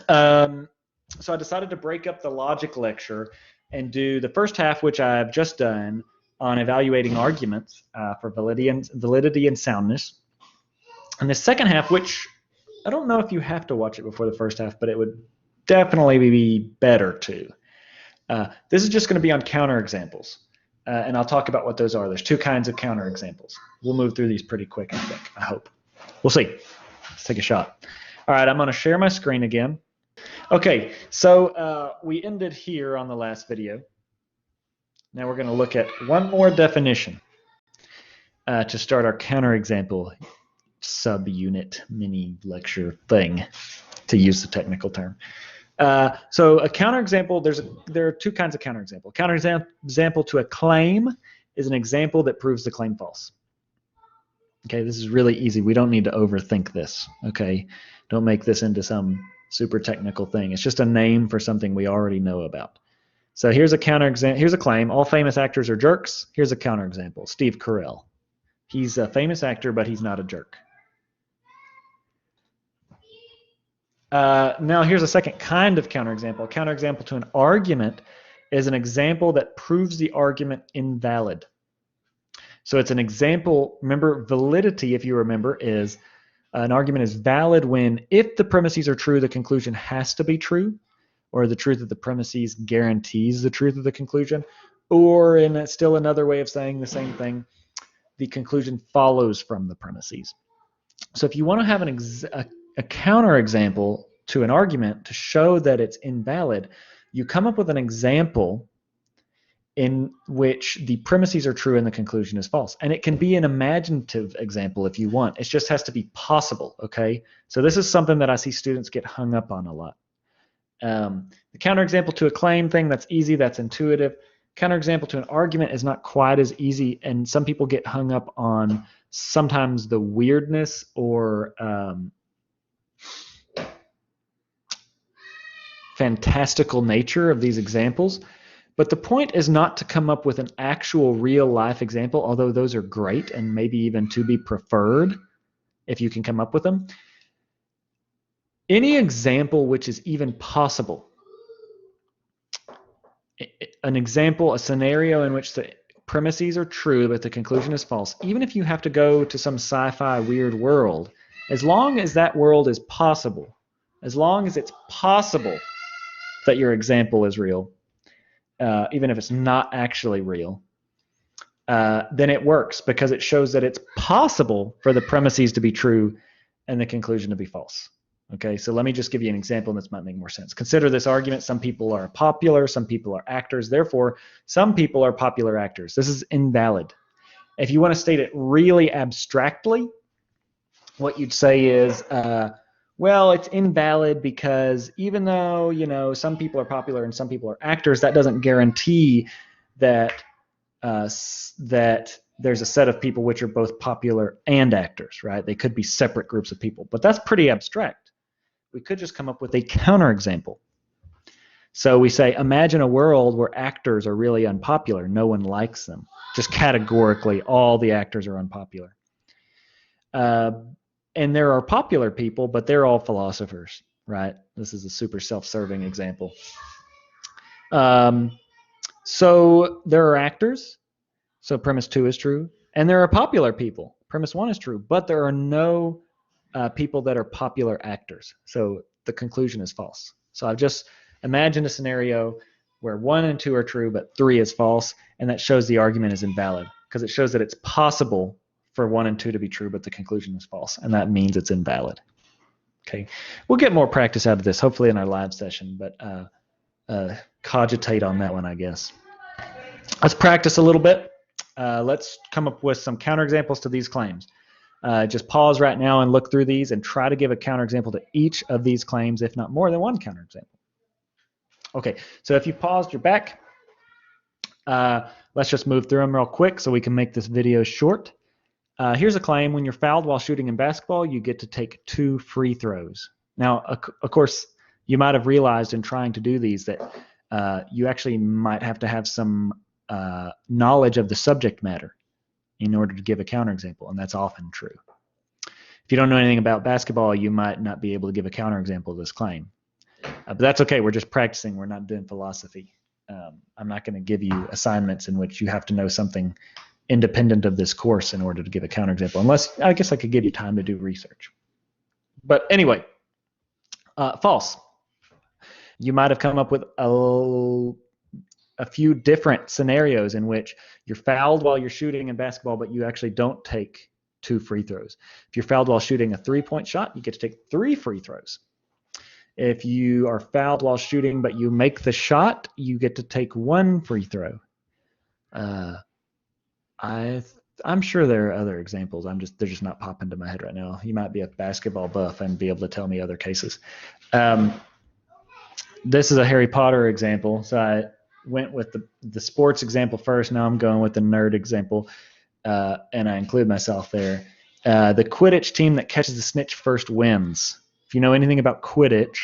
So I decided to break up the logic lecture and do the first half, which I've just done, on evaluating arguments for validity and soundness. And the second half, which I don't know if you have to watch it before the first half, but it would definitely be better to. This is just going to be on counterexamples, and I'll talk about what those are. There's two kinds of counterexamples. We'll move through these pretty quick, I think, I hope. We'll see. Let's take a shot. All right, I'm going to share my screen again. Okay, so we ended here on the last video. Now we're going to look at one more definition to start our counterexample subunit mini lecture thing, to use the technical term. So a counterexample, there are two kinds of counterexample. Counterexample to a claim is an example that proves the claim false. Okay, this is really easy. We don't need to overthink this. Okay, don't make this into some super technical thing. It's just a name for something we already know about. So here's a counterexample. Here's a claim. All famous actors are jerks. Here's a counterexample. Steve Carell. He's a famous actor, but he's not a jerk. Now here's a second kind of counterexample. A counterexample to an argument is an example that proves the argument invalid. So it's an example. Remember, validity, if you remember, is an argument is valid when, if the premises are true, the conclusion has to be true, or the truth of the premises guarantees the truth of the conclusion, or in still another way of saying the same thing, the conclusion follows from the premises. So if you want to have a counterexample to an argument to show that it's invalid, you come up with an example in which the premises are true and the conclusion is false. And it can be an imaginative example if you want. It just has to be possible, okay? So this is something that I see students get hung up on a lot. The counterexample to a claim thing, that's easy, that's intuitive. Counterexample to an argument is not quite as easy, and some people get hung up on sometimes the weirdness or fantastical nature of these examples. But the point is not to come up with an actual real life example, although those are great and maybe even to be preferred if you can come up with them. Any example which is even possible, an example, a scenario in which the premises are true but the conclusion is false, even if you have to go to some sci-fi weird world, as long as that world is possible, as long as it's possible that your example is real, even if it's not actually real, then it works because it shows that it's possible for the premises to be true and the conclusion to be false. Okay, so let me just give you an example, and this might make more sense. Consider this argument. Some people are popular, some people are actors. Therefore, some people are popular actors. This is invalid. If you want to state it really abstractly, what you'd say is, well, it's invalid because even though, you know, some people are popular and some people are actors, that doesn't guarantee that that there's a set of people which are both popular and actors, right? They could be separate groups of people, but that's pretty abstract. We could just come up with a counterexample. So we say, imagine a world where actors are really unpopular. No one likes them. Just categorically, all the actors are unpopular. And there are popular people, but they're all philosophers, right? This is a super self-serving example. So there are actors. So premise 2 is true. And there are popular people. Premise 1 is true. But there are no people that are popular actors. So the conclusion is false. So I've just imagined a scenario where 1 and 2 are true, but 3 is false. And that shows the argument is invalid because it shows that it's possible for 1 and 2 to be true, but the conclusion is false. And that means it's invalid. Okay. We'll get more practice out of this, hopefully in our live session, but cogitate on that one, I guess. Let's practice a little bit. Let's come up with some counterexamples to these claims. Just pause right now and look through these and try to give a counterexample to each of these claims, if not more than one counterexample. Okay, so if you paused, you're back. Let's just move through them real quick so we can make this video short. Here's a claim. When you're fouled while shooting in basketball, you get to take 2 free throws. Now, of course, you might have realized in trying to do these that you actually might have to have some knowledge of the subject matter in order to give a counterexample, and that's often true. If you don't know anything about basketball, you might not be able to give a counterexample of this claim. But that's okay. We're just practicing. We're not doing philosophy. I'm not going to give you assignments in which you have to know something independent of this course in order to give a counterexample, unless I guess I could give you time to do research. But anyway, false. You might have come up with a few different scenarios in which you're fouled while you're shooting in basketball, but you actually don't take 2 free throws. If you're fouled while shooting a 3-point shot, you get to take 3 free throws. If you are fouled while shooting, but you make the shot, you get to take 1 free throw. I'm sure there are other examples. They're just not popping to my head right now. You might be a basketball buff and be able to tell me other cases. This is a Harry Potter example. So I went with the sports example first. Now I'm going with the nerd example, and I include myself there. The Quidditch team that catches the snitch first wins. If you know anything about Quidditch,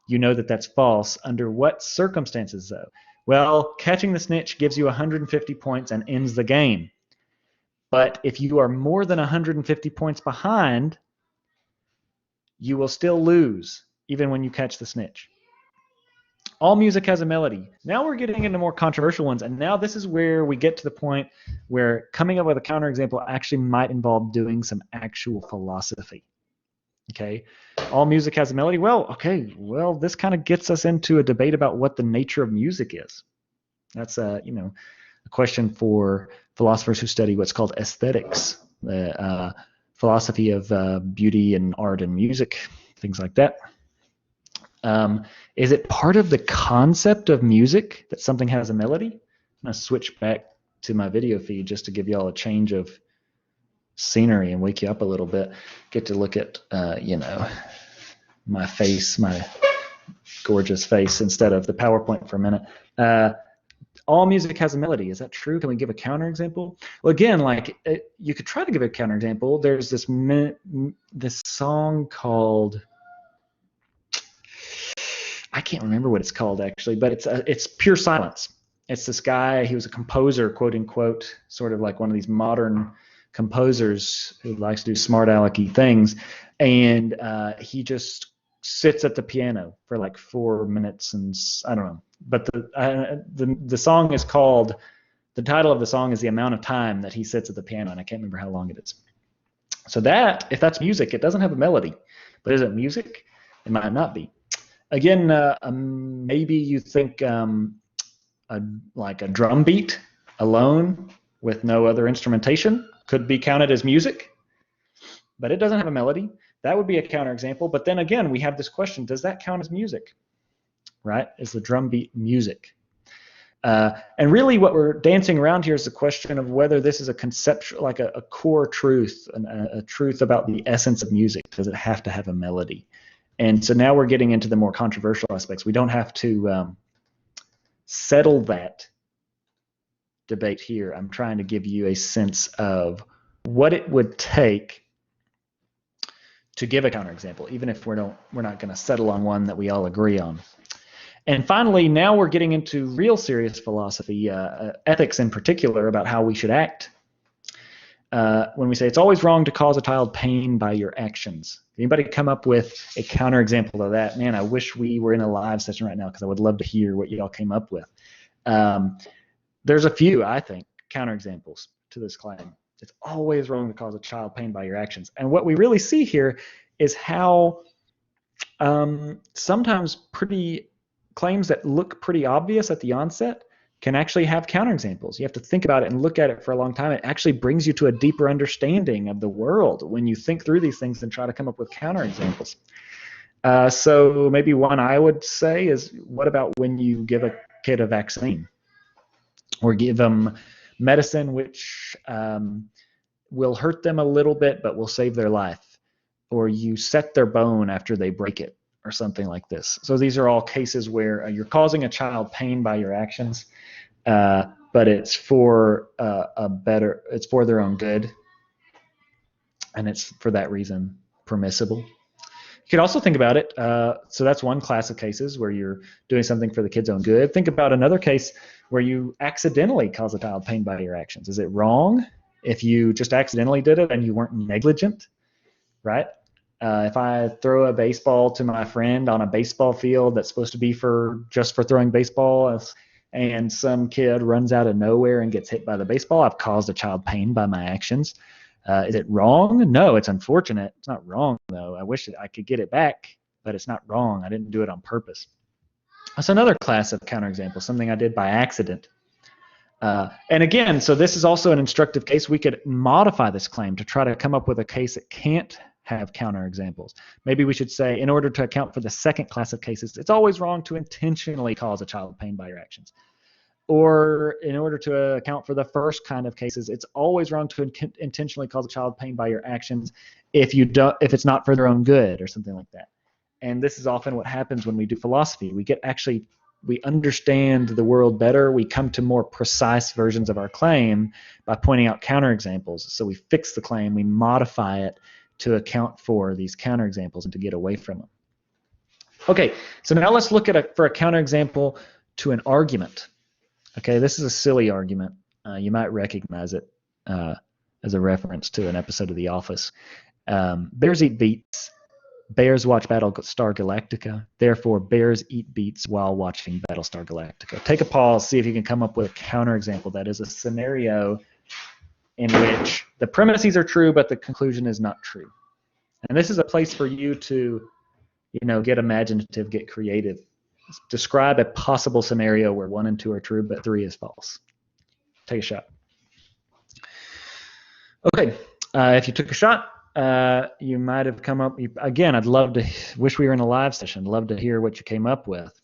you know that that's false. Under what circumstances, though? Well, catching the snitch gives you 150 points and ends the game. But if you are more than 150 points behind, you will still lose, even when you catch the snitch. All music has a melody. Now we're getting into more controversial ones, and now this is where we get to the point where coming up with a counterexample actually might involve doing some actual philosophy. Okay, all music has a melody. Well, okay, well, this kind of gets us into a debate about what the nature of music is. That's a question for philosophers who study what's called aesthetics, the philosophy of beauty and art and music, things like that. Is it part of the concept of music that something has a melody? I'm going to switch back to my video feed just to give you all a change of scenery and wake you up a little bit. Get to look at, my face, my gorgeous face, instead of the PowerPoint for a minute. All music has a melody. Is that true? Can we give a counterexample? Well, again, you could try to give a counterexample. There's this song called, I can't remember what it's called actually, but it's Pure Silence. It's this guy, he was a composer, quote unquote, sort of like one of these modern composers who likes to do smart alecky things, and he just sits at the piano for like 4 minutes, and I don't know. But the song is called, the title of the song is The Amount of Time That He Sits at the Piano, and I can't remember how long it is. So if that's music, it doesn't have a melody. But is it music? It might not be. Again, maybe you think like a drum beat alone with no other instrumentation could be counted as music, but it doesn't have a melody. That would be a counterexample. But then again, we have this question: does that count as music? Right? Is the drum beat music? And really, what we're dancing around here is the question of whether this is a conceptual, like a core truth, a truth about the essence of music. Does it have to have a melody? And so now we're getting into the more controversial aspects. We don't have to settle that debate here. I'm trying to give you a sense of what it would take to give a counterexample, even if we're not going to settle on one that we all agree on. And finally, now we're getting into real serious philosophy, ethics in particular, about how we should act. When we say it's always wrong to cause a child pain by your actions. Anybody come up with a counterexample of that? Man, I wish we were in a live session right now because I would love to hear what y'all came up with. There's a few, I think, counterexamples to this claim. It's always wrong to cause a child pain by your actions. And what we really see here is how sometimes claims that look pretty obvious at the onset can actually have counterexamples. You have to think about it and look at it for a long time. It actually brings you to a deeper understanding of the world when you think through these things and try to come up with counterexamples. So maybe one I would say is, what about when you give a kid a vaccine or give them medicine which will hurt them a little bit but will save their life, or you set their bone after they break it, or something like this. So these are all cases where you're causing a child pain by your actions, but it's for it's for their own good, and it's for that reason permissible. You could also think about it. So that's one class of cases where you're doing something for the kid's own good. Think about another case where you accidentally cause a child pain by your actions. Is it wrong if you just accidentally did it and you weren't negligent, right? If I throw a baseball to my friend on a baseball field that's supposed to be just for throwing baseball, and some kid runs out of nowhere and gets hit by the baseball, I've caused a child pain by my actions. Is it wrong? No, it's unfortunate. It's not wrong, though. I wish that I could get it back, but it's not wrong. I didn't do it on purpose. That's another class of counterexample, something I did by accident. And again, so this is also an instructive case. We could modify this claim to try to come up with a case that can't have counterexamples. Maybe we should say, in order to account for the second class of cases, it's always wrong to intentionally cause a child pain by your actions. Or in order to account for the first kind of cases, it's always wrong to intentionally cause a child pain by your actions if it's not for their own good or something like that. And this is often what happens when we do philosophy. We understand the world better. We come to more precise versions of our claim by pointing out counterexamples. So we fix the claim, we modify it to account for these counterexamples and to get away from them. Okay, so now let's look for a counterexample to an argument. Okay, this is a silly argument. You might recognize it as a reference to an episode of The Office. Bears eat beets. Bears watch Battlestar Galactica. Therefore, bears eat beets while watching Battlestar Galactica. Take a pause, see if you can come up with a counterexample that is a scenario in which the premises are true, but the conclusion is not true. And this is a place for you to, get imaginative, get creative. Describe a possible scenario where 1 and 2 are true, but 3 is false. Take a shot. Okay, if you took a shot, you might have come up, again, wish we were in a live session, love to hear what you came up with.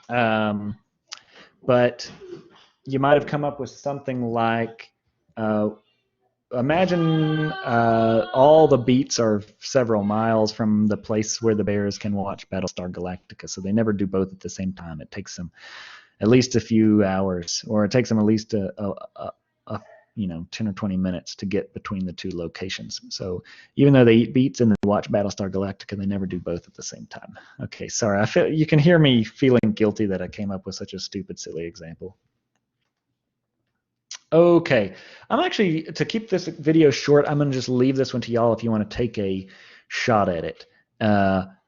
But you might have come up with something like, imagine all the beats are several miles from the place where the bears can watch Battlestar Galactica, so they never do both at the same time. It takes them at least a few hours, or it takes them at least 10 or 20 minutes to get between the two locations. So even though they eat beets and they watch Battlestar Galactica, they never do both at the same time. Okay, sorry. You can hear me feeling guilty that I came up with such a stupid, silly example. Okay, to keep this video short, I'm going to just leave this one to y'all if you want to take a shot at it.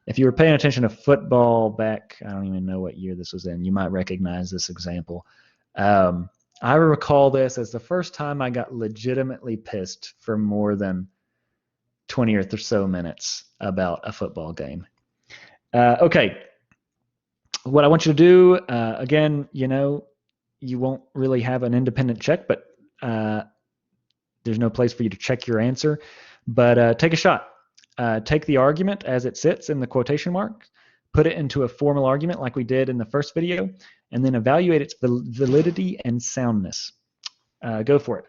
If you were paying attention to football back, I don't even know what year this was in, you might recognize this example. I recall this as the first time I got legitimately pissed for more than 20 or so minutes about a football game. Okay, what I want you to do, again, you won't really have an independent check, but there's no place for you to check your answer. But take a shot. Take the argument as it sits in the quotation mark, put it into a formal argument like we did in the first video, and then evaluate its validity and soundness. Go for it.